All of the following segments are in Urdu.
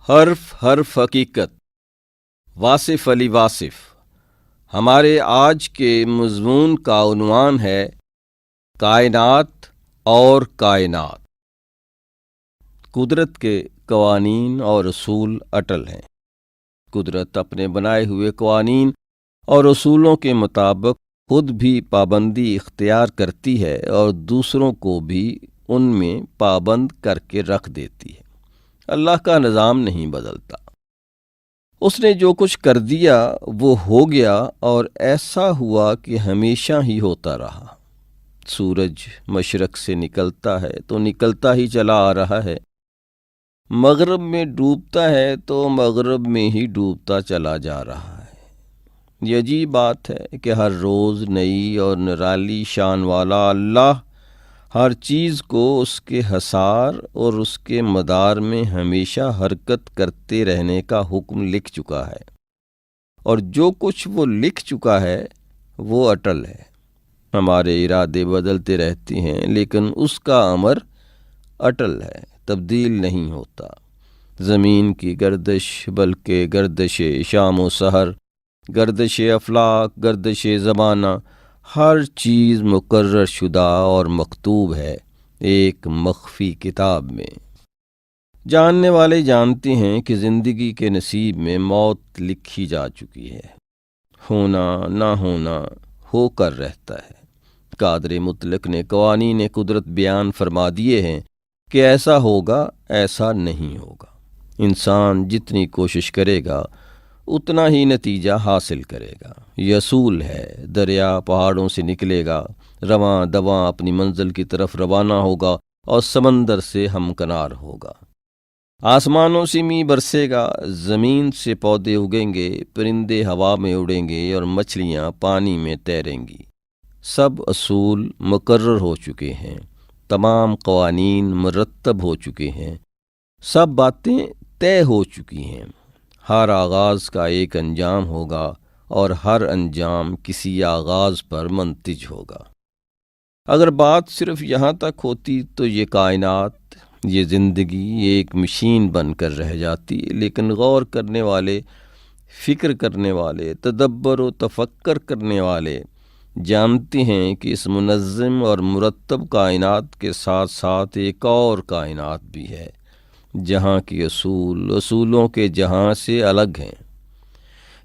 حرف حقیقت واصف علی واصف۔ ہمارے آج کے مضمون کا عنوان ہے کائنات اور کائنات۔ قدرت کے قوانین اور اصول اٹل ہیں۔ قدرت اپنے بنائے ہوئے قوانین اور اصولوں کے مطابق خود بھی پابندی اختیار کرتی ہے اور دوسروں کو بھی ان میں پابند کر کے رکھ دیتی ہے۔ اللہ کا نظام نہیں بدلتا۔ اس نے جو کچھ کر دیا وہ ہو گیا اور ایسا ہوا کہ ہمیشہ ہی ہوتا رہا۔ سورج مشرق سے نکلتا ہے تو نکلتا ہی چلا آ رہا ہے، مغرب میں ڈوبتا ہے تو مغرب میں ہی ڈوبتا چلا جا رہا ہے۔ یہ عجیب بات ہے کہ ہر روز نئی اور نرالی شان والا اللہ ہر چیز کو اس کے حصار اور اس کے مدار میں ہمیشہ حرکت کرتے رہنے کا حکم لکھ چکا ہے، اور جو کچھ وہ لکھ چکا ہے وہ اٹل ہے۔ ہمارے ارادے بدلتے رہتے ہیں لیکن اس کا امر اٹل ہے، تبدیل نہیں ہوتا۔ زمین کی گردش بلکہ گردش شام و سحر، گردش افلاک، گردش زمانہ، ہر چیز مقرر شدہ اور مکتوب ہے ایک مخفی کتاب میں۔ جاننے والے جانتے ہیں کہ زندگی کے نصیب میں موت لکھی جا چکی ہے۔ ہونا نہ ہونا ہو کر رہتا ہے۔ قادر مطلق نے قوانین قدرت بیان فرما دیے ہیں کہ ایسا ہوگا، ایسا نہیں ہوگا۔ انسان جتنی کوشش کرے گا اتنا ہی نتیجہ حاصل کرے گا۔ یہ اصول ہے۔ دریا پہاڑوں سے نکلے گا، رواں دواں اپنی منزل کی طرف روانہ ہوگا اور سمندر سے ہمکنار ہوگا۔ آسمانوں سے می برسے گا، زمین سے پودے اگیں گے، پرندے ہوا میں اڑیں گے اور مچھلیاں پانی میں تیریں گی۔ سب اصول مقرر ہو چکے ہیں، تمام قوانین مرتب ہو چکے ہیں، سب باتیں طے ہو چکی ہیں۔ ہر آغاز کا ایک انجام ہوگا اور ہر انجام کسی آغاز پر منتج ہوگا۔ اگر بات صرف یہاں تک ہوتی تو یہ کائنات، یہ زندگی ایک مشین بن کر رہ جاتی، لیکن غور کرنے والے، فکر کرنے والے، تدبر و تفکر کرنے والے جانتے ہیں کہ اس منظم اور مرتب کائنات کے ساتھ ساتھ ایک اور کائنات بھی ہے جہاں کے اصولوں کے جہاں سے الگ ہیں،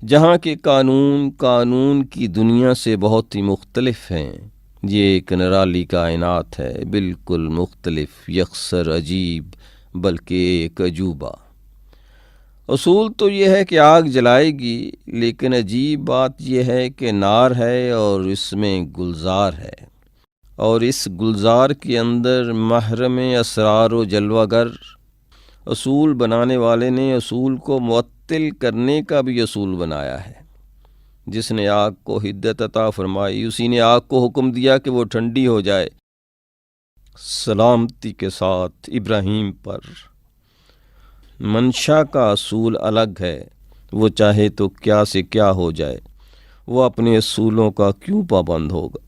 جہاں کے قانون کی دنیا سے بہت ہی مختلف ہیں۔ یہ ایک نرالی کائنات ہے، بالکل مختلف، یکسر، عجیب، بلکہ ایک عجوبہ۔ اصول تو یہ ہے کہ آگ جلائے گی، لیکن عجیب بات یہ ہے کہ نار ہے اور اس میں گلزار ہے، اور اس گلزار کے اندر محرم اسرار و جلوہ گر۔ اصول بنانے والے نے اصول کو معطل کرنے کا بھی اصول بنایا ہے۔ جس نے آگ کو حدت عطا فرمائی، اسی نے آگ کو حکم دیا کہ وہ ٹھنڈی ہو جائے۔ سلامتی کے ساتھ ابراہیم پر۔ منشا کا اصول الگ ہے، وہ چاہے تو کیا سے کیا ہو جائے، وہ اپنے اصولوں کا کیوں پابند ہوگا۔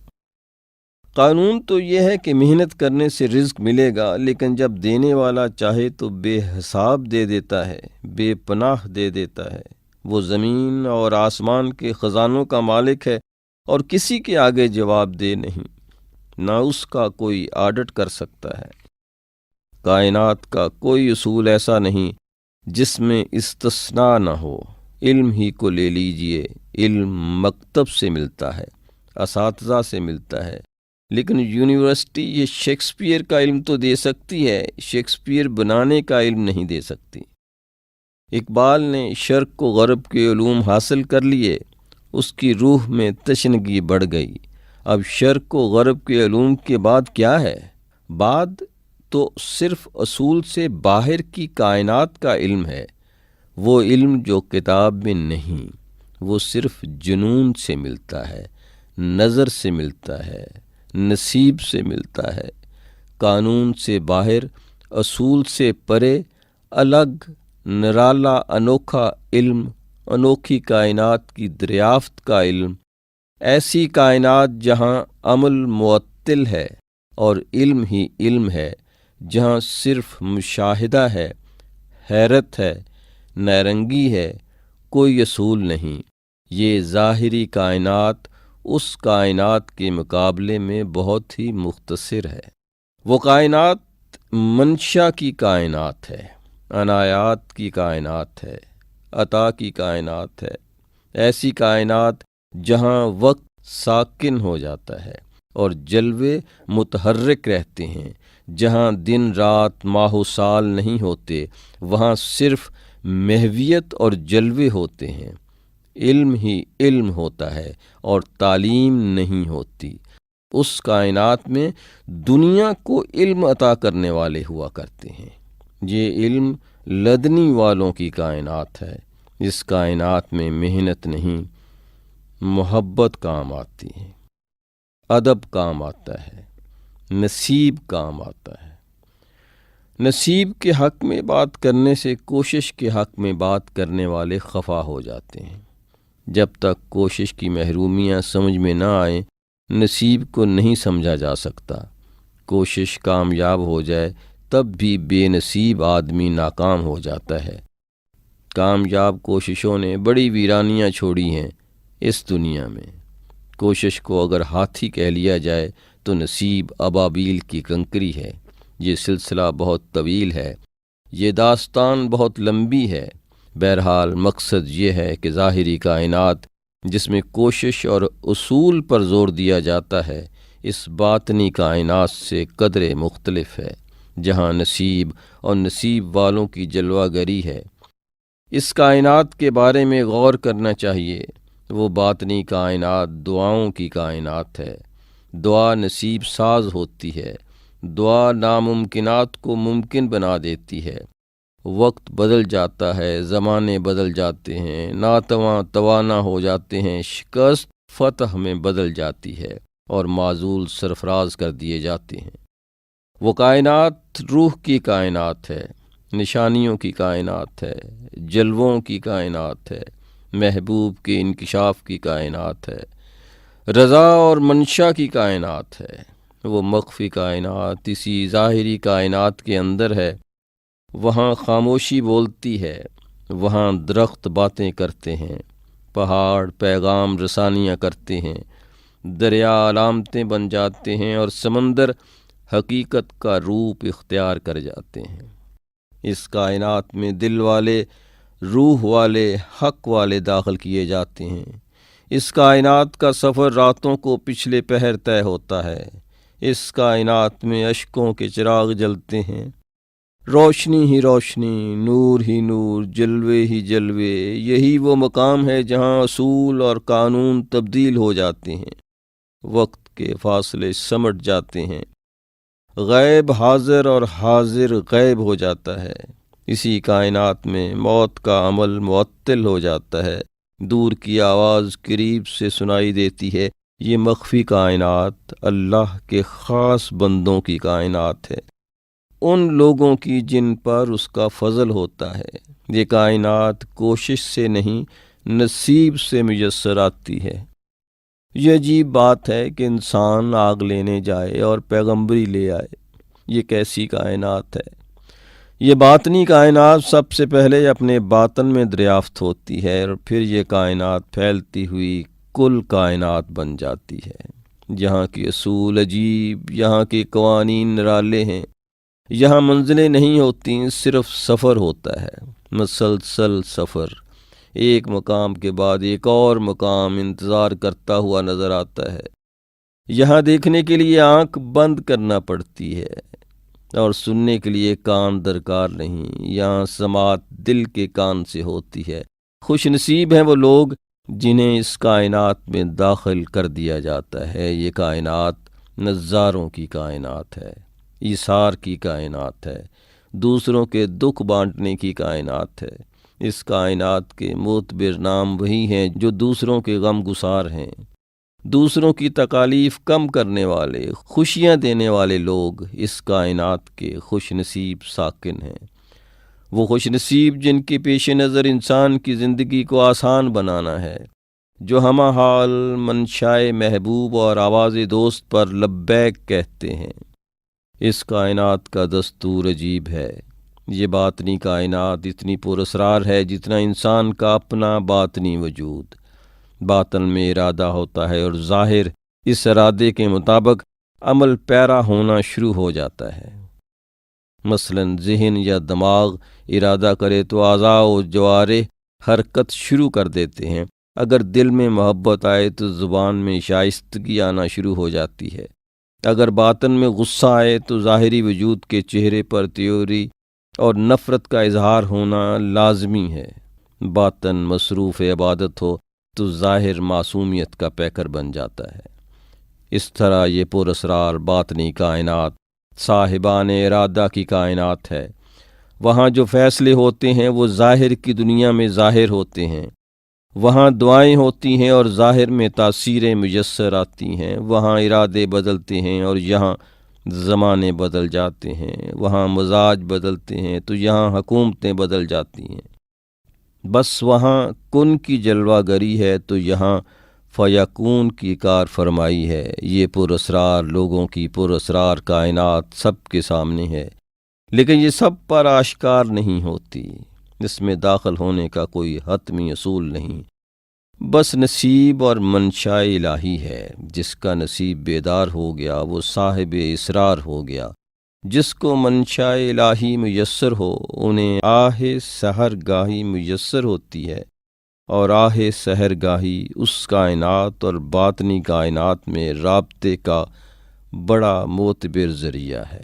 قانون تو یہ ہے کہ محنت کرنے سے رزق ملے گا، لیکن جب دینے والا چاہے تو بے حساب دے دیتا ہے، بے پناہ دے دیتا ہے۔ وہ زمین اور آسمان کے خزانوں کا مالک ہے اور کسی کے آگے جواب دہ نہیں، نہ اس کا کوئی آڈٹ کر سکتا ہے۔ کائنات کا کوئی اصول ایسا نہیں جس میں استثناء نہ ہو۔ علم ہی کو لے لیجئے، علم مکتب سے ملتا ہے، اساتذہ سے ملتا ہے، لیکن یونیورسٹی یہ شیکسپیئر کا علم تو دے سکتی ہے، شیکسپیئر بنانے کا علم نہیں دے سکتی۔ اقبال نے شرق و غرب کے علوم حاصل کر لیے، اس کی روح میں تشنگی بڑھ گئی۔ اب شرق و غرب کے علوم کے بعد کیا ہے؟ بعد تو صرف اصول سے باہر کی کائنات کا علم ہے، وہ علم جو کتاب میں نہیں، وہ صرف جنون سے ملتا ہے، نظر سے ملتا ہے، نصیب سے ملتا ہے۔ قانون سے باہر، اصول سے پرے، الگ، نرالا، انوکھا علم، انوکھی کائنات کی دریافت کا علم، ایسی کائنات جہاں عمل معطل ہے اور علم ہی علم ہے، جہاں صرف مشاہدہ ہے، حیرت ہے، نیرنگی ہے، کوئی اصول نہیں۔ یہ ظاہری کائنات اس کائنات کے مقابلے میں بہت ہی مختصر ہے۔ وہ کائنات منشا کی کائنات ہے، عنایات کی کائنات ہے، عطا کی کائنات ہے، ایسی کائنات جہاں وقت ساکن ہو جاتا ہے اور جلوے متحرک رہتے ہیں، جہاں دن رات ماہ و سال نہیں ہوتے، وہاں صرف محویت اور جلوے ہوتے ہیں۔ علم ہی علم ہوتا ہے اور تعلیم نہیں ہوتی۔ اس کائنات میں دنیا کو علم عطا کرنے والے ہوا کرتے ہیں۔ یہ علم لدنی والوں کی کائنات ہے۔ اس کائنات میں محنت نہیں، محبت کام آتی ہے، ادب کام آتا ہے، نصیب کام آتا ہے۔ نصیب کے حق میں بات کرنے سے کوشش کے حق میں بات کرنے والے خفا ہو جاتے ہیں۔ جب تک کوشش کی محرومیاں سمجھ میں نہ آئیں، نصیب کو نہیں سمجھا جا سکتا۔ کوشش کامیاب ہو جائے تب بھی بے نصیب آدمی ناکام ہو جاتا ہے۔ کامیاب کوششوں نے بڑی ویرانیاں چھوڑی ہیں اس دنیا میں۔ کوشش کو اگر ہاتھی کہہ لیا جائے تو نصیب ابابیل کی کنکری ہے۔ یہ سلسلہ بہت طویل ہے، یہ داستان بہت لمبی ہے۔ بہرحال مقصد یہ ہے کہ ظاہری کائنات جس میں کوشش اور اصول پر زور دیا جاتا ہے، اس باطنی کائنات سے قدرے مختلف ہے، جہاں نصیب اور نصیب والوں کی جلوہ گری ہے۔ اس کائنات کے بارے میں غور کرنا چاہیے۔ وہ باطنی کائنات دعاؤں کی کائنات ہے۔ دعا نصیب ساز ہوتی ہے۔ دعا ناممکنات کو ممکن بنا دیتی ہے۔ وقت بدل جاتا ہے، زمانے بدل جاتے ہیں، ناتواں توانا ہو جاتے ہیں، شکست فتح میں بدل جاتی ہے اور معزول سرفراز کر دیے جاتے ہیں۔ وہ کائنات روح کی کائنات ہے، نشانیوں کی کائنات ہے، جلووں کی کائنات ہے، محبوب کے انکشاف کی کائنات ہے، رضا اور منشا کی کائنات ہے۔ وہ مخفی کائنات اسی ظاہری کائنات کے اندر ہے۔ وہاں خاموشی بولتی ہے، وہاں درخت باتیں کرتے ہیں، پہاڑ پیغام رسانیاں کرتے ہیں، دریا علامتیں بن جاتے ہیں اور سمندر حقیقت کا روپ اختیار کر جاتے ہیں۔ اس کائنات میں دل والے، روح والے، حق والے داخل کیے جاتے ہیں۔ اس کائنات کا سفر راتوں کو پچھلے پہر طے ہوتا ہے۔ اس کائنات میں اشکوں کے چراغ جلتے ہیں، روشنی ہی روشنی، نور ہی نور، جلوے ہی جلوے۔ یہی وہ مقام ہے جہاں اصول اور قانون تبدیل ہو جاتے ہیں، وقت کے فاصلے سمٹ جاتے ہیں، غیب حاضر اور حاضر غیب ہو جاتا ہے۔ اسی کائنات میں موت کا عمل معطل ہو جاتا ہے، دور کی آواز قریب سے سنائی دیتی ہے۔ یہ مخفی کائنات اللہ کے خاص بندوں کی کائنات ہے، ان لوگوں کی جن پر اس کا فضل ہوتا ہے۔ یہ کائنات کوشش سے نہیں، نصیب سے میسر آتی ہے۔ یہ عجیب بات ہے کہ انسان آگ لینے جائے اور پیغمبری لے آئے۔ یہ کیسی کائنات ہے؟ یہ باطنی کائنات سب سے پہلے اپنے باطن میں دریافت ہوتی ہے اور پھر یہ کائنات پھیلتی ہوئی کل کائنات بن جاتی ہے۔ یہاں کے اصول عجیب، یہاں کے قوانین نرالے ہیں۔ یہاں منزلیں نہیں ہوتی، صرف سفر ہوتا ہے، مسلسل سفر۔ ایک مقام کے بعد ایک اور مقام انتظار کرتا ہوا نظر آتا ہے۔ یہاں دیکھنے کے لیے آنکھ بند کرنا پڑتی ہے اور سننے کے لیے کان درکار نہیں۔ یہاں سماعت دل کے کان سے ہوتی ہے۔ خوش نصیب ہیں وہ لوگ جنہیں اس کائنات میں داخل کر دیا جاتا ہے۔ یہ کائنات نظاروں کی کائنات ہے، ایثار کی کائنات ہے، دوسروں کے دکھ بانٹنے کی کائنات ہے۔ اس کائنات کے معتبر نام وہی ہیں جو دوسروں کے غم گسار ہیں، دوسروں کی تکالیف کم کرنے والے، خوشیاں دینے والے لوگ اس کائنات کے خوش نصیب ساکن ہیں۔ وہ خوش نصیب جن کے پیش نظر انسان کی زندگی کو آسان بنانا ہے، جو ہمہ حال منشائے محبوب اور آواز دوست پر لبیک کہتے ہیں۔ اس کائنات کا دستور عجیب ہے۔ یہ باطنی کائنات اتنی پراسرار ہے جتنا انسان کا اپنا باطنی وجود۔ باطن میں ارادہ ہوتا ہے اور ظاہر اس ارادے کے مطابق عمل پیرا ہونا شروع ہو جاتا ہے۔ مثلا ذہن یا دماغ ارادہ کرے تو اعضاء و جوارح حرکت شروع کر دیتے ہیں۔ اگر دل میں محبت آئے تو زبان میں شائستگی آنا شروع ہو جاتی ہے۔ اگر باطن میں غصہ آئے تو ظاہری وجود کے چہرے پر تیوری اور نفرت کا اظہار ہونا لازمی ہے۔ باطن مصروف عبادت ہو تو ظاہر معصومیت کا پیکر بن جاتا ہے۔ اس طرح یہ پراسرار باطنی کائنات صاحبان ارادہ کی کائنات ہے۔ وہاں جو فیصلے ہوتے ہیں وہ ظاہر کی دنیا میں ظاہر ہوتے ہیں۔ وہاں دعائیں ہوتی ہیں اور ظاہر میں تاثیریں میسر آتی ہیں۔ وہاں ارادے بدلتے ہیں اور یہاں زمانے بدل جاتے ہیں۔ وہاں مزاج بدلتے ہیں تو یہاں حکومتیں بدل جاتی ہیں۔ بس وہاں کن کی جلوہ گری ہے تو یہاں فیکون کی کار فرمائی ہے۔ یہ پراسرار لوگوں کی پراسرار کائنات سب کے سامنے ہے، لیکن یہ سب پر آشکار نہیں ہوتی۔ اس میں داخل ہونے کا کوئی حتمی اصول نہیں، بس نصیب اور منشاء الہی ہے۔ جس کا نصیب بیدار ہو گیا وہ صاحب اسرار ہو گیا۔ جس کو منشاء الہی میسر ہو انہیں آہ سحر گاہی میسر ہوتی ہے، اور آہ سحر گاہی اس کائنات اور باطنی کائنات میں رابطے کا بڑا معتبر ذریعہ ہے۔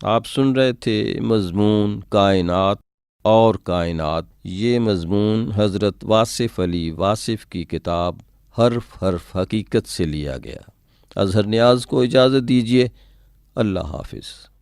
آپ سن رہے تھے مضمون کائنات اور کائنات۔ یہ مضمون حضرت واصف علی واصف کی کتاب حرف حرف حقیقت سے لیا گیا۔ اظہر نیاز کو اجازت دیجیے۔ اللہ حافظ۔